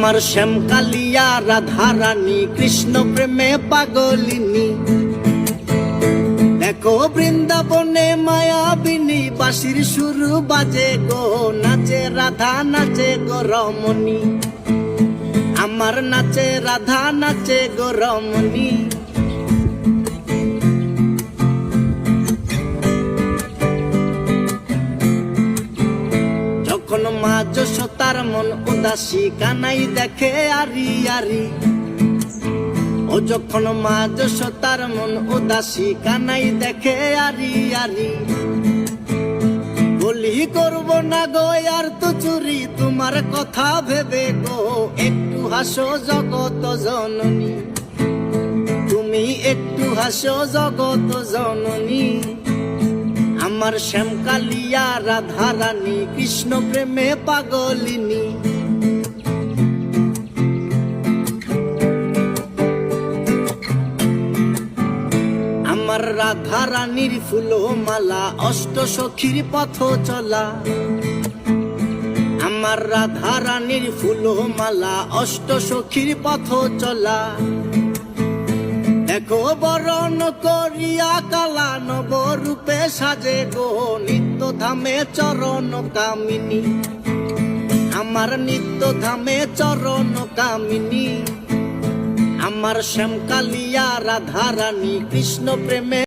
আমার শ্যামকালিয়া রাধারানী কৃষ্ণ প্রেমে পাগলিনী। দেখো বৃন্দাবনে মায়াবিনী বাঁশির সুর বাজে গো, নাচে রাধা নাচে গো রমণী। আমার নাচে রাধা নাচে গো রমণী। যখন মা যশোদার মন উদাসী কানাই দেখে আরি আরি। ও যখন মা যশোদার মন উদাসী কানাই দেখে আরি আরি। বলি করব না গো আর তো চুরি তোমার কথা ভেবে গো, একটু হাসো জগত জননী। তুমি একটু হাসো জগত জননী। আমার শ্যামকালিয়া রাধারানী কৃষ্ণ প্রেমে পাগলিনী। আমার রাধারানীর ফুলমালা অষ্ট সখীর পথ চলা। আমার রাধারানীর ফুলমালা অষ্ট সখীর পথ চলা। দেখো বরণ করিয়া কালা নবরূপে সাজে গো, নিত্য ধামে চরণ কামিনী। আমার নিত্য ধামে চরণ কামিনী। আমার শ্যামকালিয়া রাধারানী কৃষ্ণ প্রেমে